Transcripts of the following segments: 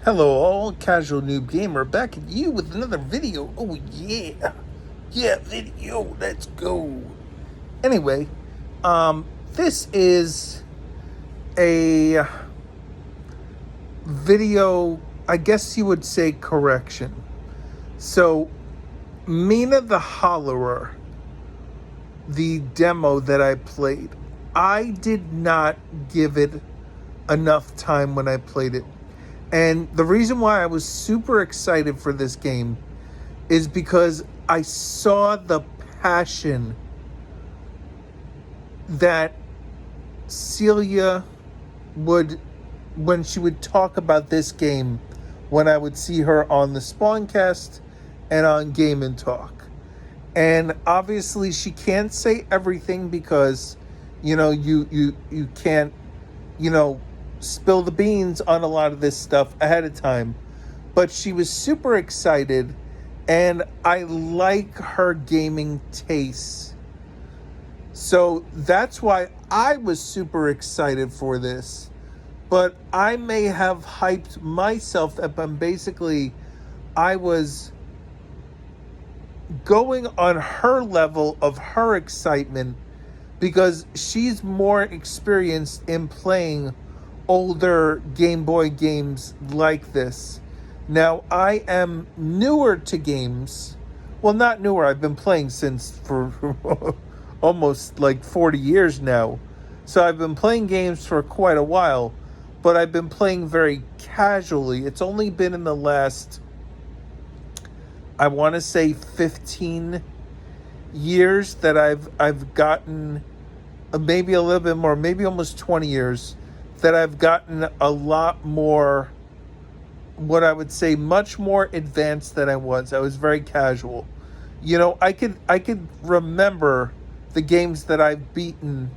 Hello all, Casual Noob Gamer, back at you with another video. Oh yeah, video, let's go. Anyway, this is a video, I guess you would say correction. So, Mina the Hollerer, the demo that I played, I did not give it enough time when I played it. And the reason why I was super excited for this game is because I saw the passion that Celia would, when she would talk about this game, when I would see her on the Spawncast and on Game and Talk. And obviously she can't say everything because, you can't, spill the beans on a lot of this stuff ahead of time. But she was super excited, and I like her gaming taste. So that's why I was super excited for this. But I may have hyped myself up, and basically I was going on her level of her excitement because she's more experienced in playing older Game Boy games like this. Now, I am newer to games. Well, not newer. I've been playing since for almost like 40 years now. So I've been playing games for quite a while, but I've been playing very casually. It's only been in the last, I want to say 15 years that I've gotten, maybe a little bit more, maybe almost 20 years, that I've gotten a lot more, what I would say, much more advanced than I was. I was very casual. I could remember the games that I've beaten,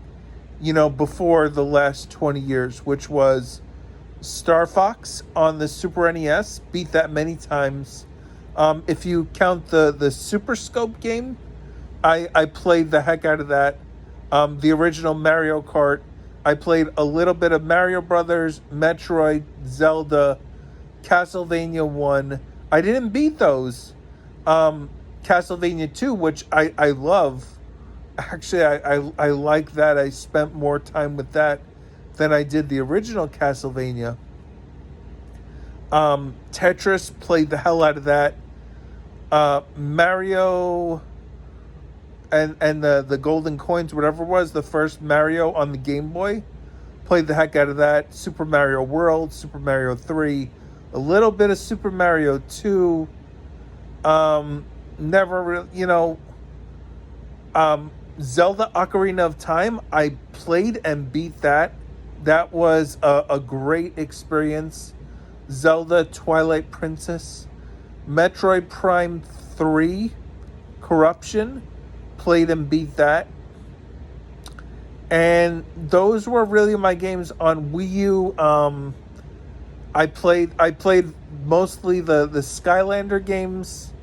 before the last 20 years, which was Star Fox on the Super NES. Beat that many times. If you count the Super Scope game, I played the heck out of that. The original Mario Kart. I played a little bit of Mario Brothers, Metroid, Zelda, Castlevania 1. I didn't beat those. Castlevania 2, which I love. Actually, I like that. I spent more time with that than I did the original Castlevania. Tetris, played the hell out of that. Mario and the golden coins, whatever it was, the first Mario on the Game Boy, played the heck out of that. Super Mario World, Super Mario 3, a little bit of Super Mario 2. Never really, Zelda Ocarina of Time, I played and beat that. That was a great experience. Zelda Twilight Princess, Metroid Prime 3, Corruption, played and beat that. And those were really my games on Wii U. I played mostly the Skylander games,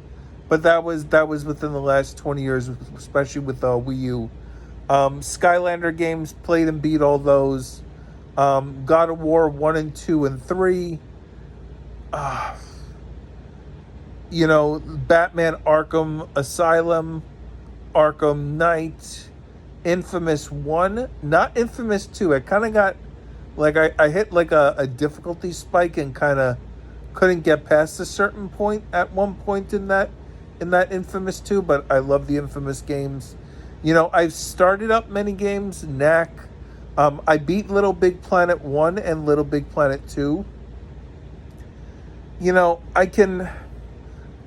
but that was within the last 20 years, especially with Wii U. Skylander games, played and beat all those. God of War 1 and 2 and 3. Batman Arkham Asylum, Arkham Knight, Infamous 1, not Infamous 2. I kind of got, I hit a difficulty spike and kind of couldn't get past a certain point at one point in that Infamous 2, but I love the Infamous games. I've started up many games, Knack. I beat Little Big Planet 1 and Little Big Planet 2. I can,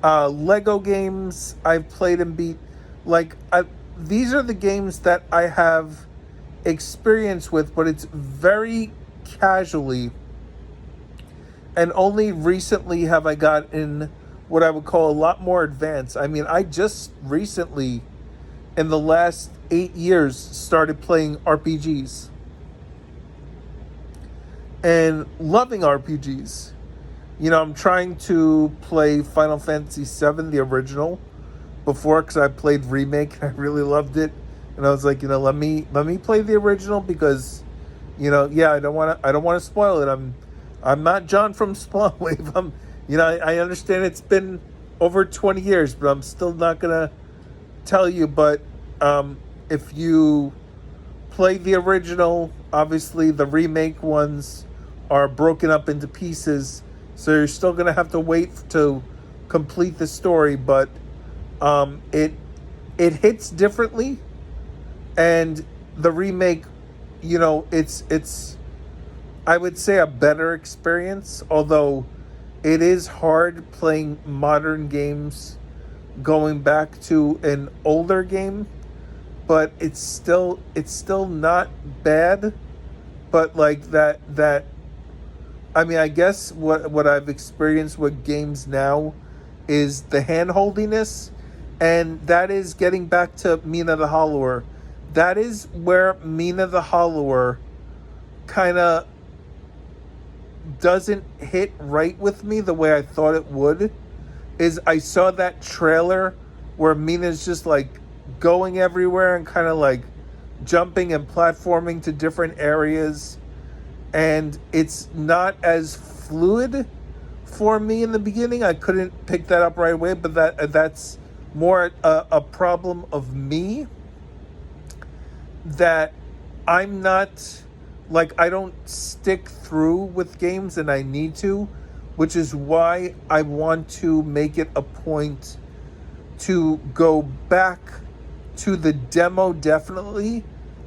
Lego games I've played and beat. These are the games that I have experience with, but it's very casually. And only recently have I gotten what I would call a lot more advanced. I mean, I just recently, in the last 8 years, started playing RPGs. And loving RPGs. I'm trying to play Final Fantasy VII, the original, before, because I played Remake and I really loved it. And I was like, let me play the original because, I don't want to spoil it. I'm not John from Spawn Wave. I understand it's been over 20 years, but I'm still not gonna tell you. But if you play the original, obviously the remake ones are broken up into pieces, so you're still gonna have to wait to complete the story. But it hits differently, and the remake, it's I would say a better experience, although it is hard playing modern games going back to an older game, but it's still not bad. But like that I mean, I guess what I've experienced with games now is the hand holdiness, and that is getting back to Mina the Hollower. That is where Mina the Hollower kind of doesn't hit right with me the way I thought it would. Is I saw that trailer where Mina's just like going everywhere and kind of like jumping and platforming to different areas, and it's not as fluid for me in the beginning. I couldn't pick that up right away, but that's more a problem of me, that I'm not, like, I don't stick through with games, and I need to, which is why I want to make it a point to go back to the demo, definitely.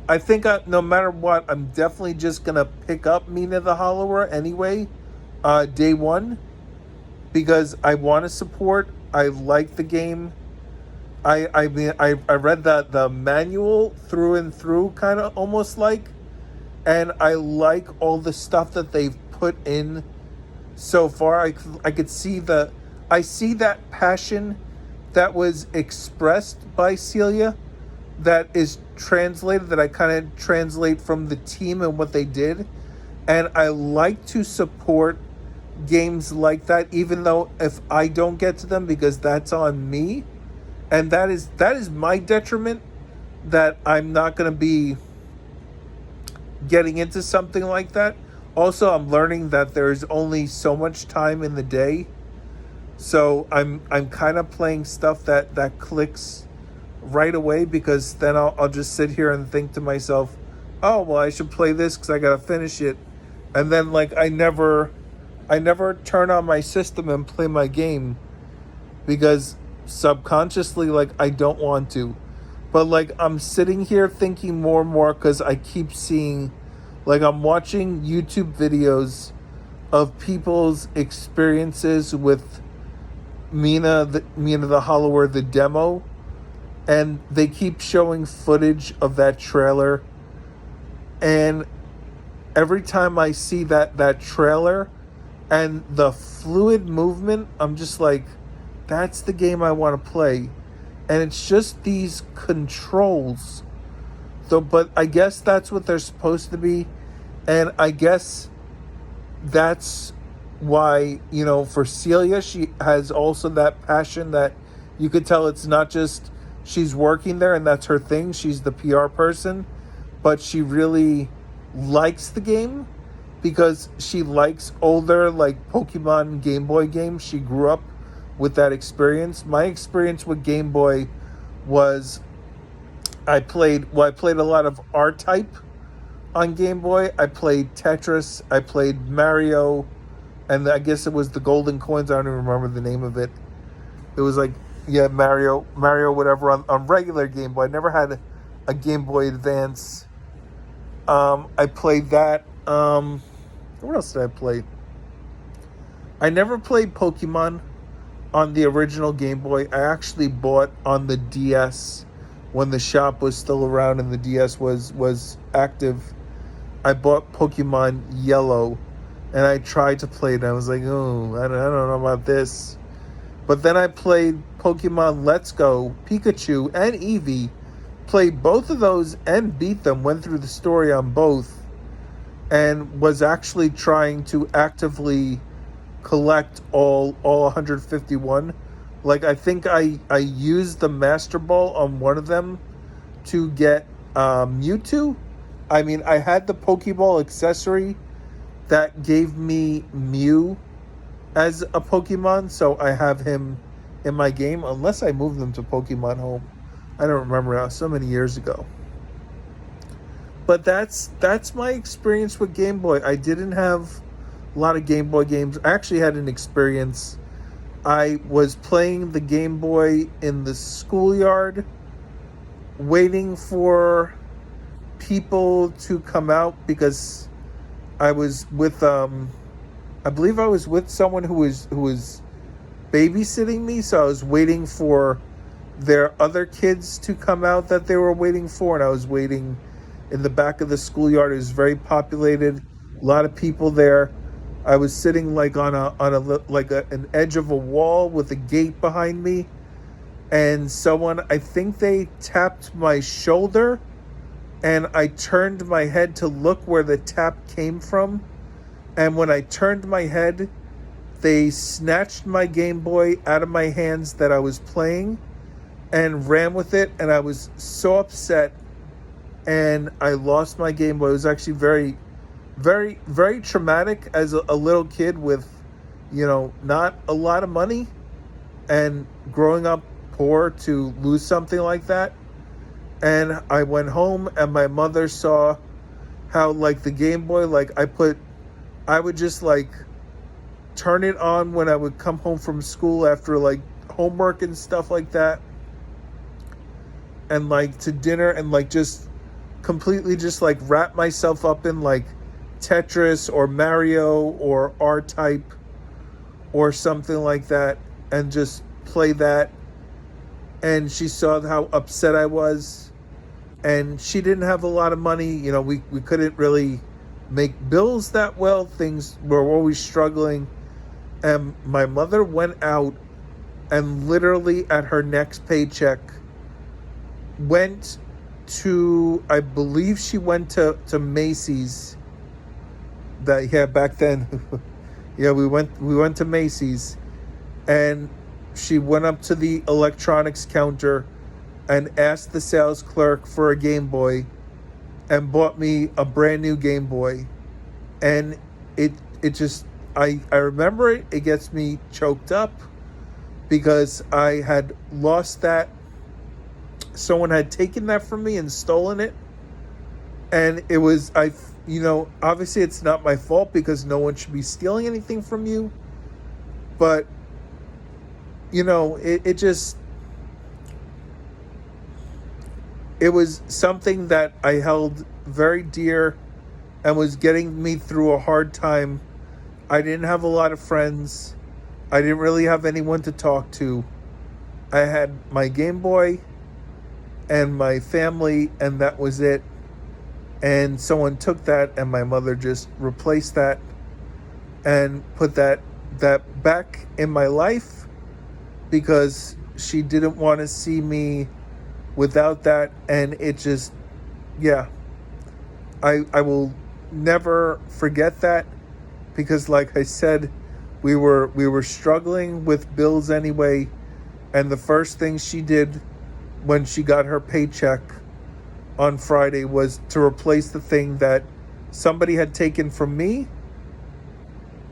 I think no matter what, I'm definitely just going to pick up Mina the Hollower anyway, day one, because I want to support. I like the game. I mean, I read the manual through and through, kind of almost like, and I like all the stuff that they've put in so far. I could see I see that passion that was expressed by Celia, that is translated, that I kind of translate from the team and what they did. And I like to support games like that, even though if I don't get to them, because that's on me. And that is my detriment, that I'm not going to be getting into something like that. Also, I'm learning that there's only so much time in the day. So I'm kind of playing stuff that clicks right away, because then I'll just sit here and think to myself, oh, well, I should play this because I got to finish it. And then like I never turn on my system and play my game, because subconsciously, like, I don't want to. But like I'm sitting here thinking more and more, because I keep seeing, like, I'm watching YouTube videos of people's experiences with Mina the Hollower, the demo, and they keep showing footage of that trailer. And every time I see that trailer and the fluid movement, I'm just like, that's the game I want to play. And it's just these controls. So, but I guess that's what they're supposed to be. And I guess that's why, for Celia, she has also that passion that you could tell it's not just she's working there and that's her thing. She's the PR person, but she really likes the game because she likes older, like, Pokemon Game Boy games. She grew up with that experience. My experience with Game Boy was I played a lot of R-Type on Game Boy. I played Tetris. I played Mario. And I guess it was the Golden Coins. I don't even remember the name of it. It was like, yeah, Mario, whatever, on regular Game Boy. I never had a Game Boy Advance. I played that. What else did I play? I never played Pokemon on the original Game Boy. I actually bought on the DS when the shop was still around and the DS was active. I bought Pokemon Yellow, and I tried to play it. I was like, oh, I don't know about this. But then I played Pokemon Let's Go, Pikachu, and Eevee. Played both of those and beat them. Went through the story on both. And was actually trying to actively collect all 151. Like, I think I used the Master Ball on one of them to get Mewtwo. I mean, I had the Pokeball accessory that gave me Mew as a Pokemon, so I have him in my game, unless I moved them to Pokemon Home. I don't remember now, so many years ago. But that's my experience with Game Boy. I didn't have a lot of Game Boy games. I actually had an experience. I was playing the Game Boy in the schoolyard, waiting for people to come out because I was with I believe I was with someone who was babysitting me, so I was waiting for their other kids to come out that they were waiting for, and I was waiting in the back of the schoolyard. It was very populated, a lot of people there. I was sitting like on an edge of a wall with a gate behind me, and someone, I think they tapped my shoulder, and I turned my head to look where the tap came from. And when I turned my head, they snatched my Game Boy out of my hands that I was playing and ran with it. And I was so upset, and I lost my Game Boy. It was actually very, very, very traumatic as a little kid with, not a lot of money and growing up poor to lose something like that. And I went home, and my mother saw how, like, the Game Boy, like, I would just, like, turn it on when I would come home from school after, like, homework and stuff like that. And, like, to dinner, and, like, just completely just, like, wrap myself up in, like, Tetris or Mario or R-Type or something like that, and just play that. And she saw how upset I was. And she didn't have a lot of money. We couldn't really make bills that well. Things were always struggling. And my mother went out and literally at her next paycheck went to, I believe she went to Macy's. Back then. Yeah, we went to Macy's, and she went up to the electronics counter and asked the sales clerk for a Game Boy and bought me a brand new Game Boy. And it just, I remember it gets me choked up because I had lost that. Someone had taken that from me and stolen it. And it was, obviously it's not my fault because no one should be stealing anything from you. But, it just, it was something that I held very dear and was getting me through a hard time. I didn't have a lot of friends. I didn't really have anyone to talk to. I had my Game Boy and my family, and that was it. And someone took that, and my mother just replaced that and put that back in my life because she didn't want to see me without that. And it just, yeah, I will never forget that because, like I said, we were struggling with bills anyway. And the first thing she did when she got her paycheck on Friday was to replace the thing that somebody had taken from me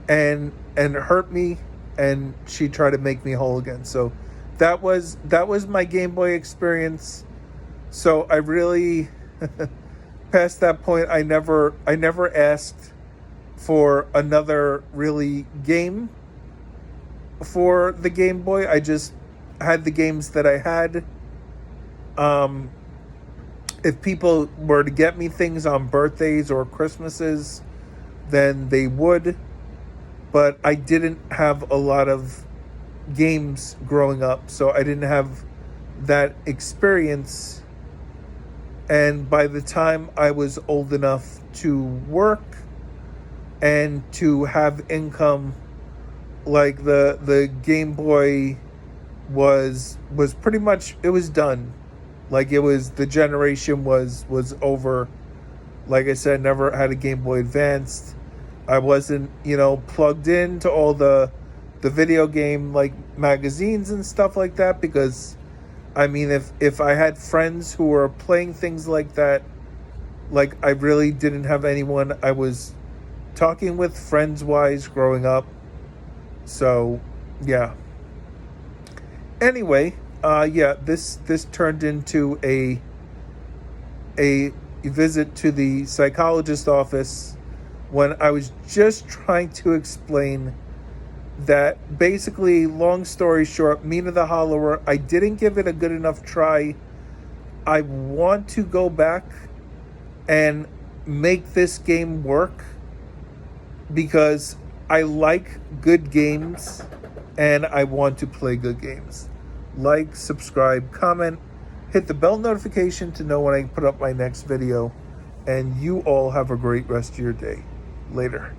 and hurt me, and she tried to make me whole again. So that was my Game Boy experience. So I really past that point I never asked for another really game for the Game Boy. I just had the games that I had. If people were to get me things on birthdays or Christmases, then they would. But I didn't have a lot of games growing up, so I didn't have that experience. And by the time I was old enough to work and to have income, like the Game Boy was pretty much, it was done. Like it was, the generation was over. Like I said, never had a Game Boy Advanced. I wasn't, plugged into all the video game like magazines and stuff like that because, I mean, if I had friends who were playing things like that, like I really didn't have anyone I was talking with friends wise growing up. So, yeah. Anyway, yeah, this turned into a visit to the psychologist's office when I was just trying to explain that basically, long story short, Mina the Hollower, I didn't give it a good enough try. I want to go back and make this game work because I like good games and I want to play good games. Like, subscribe, comment, hit the bell notification to know when I put up my next video. And you all have a great rest of your day. Later.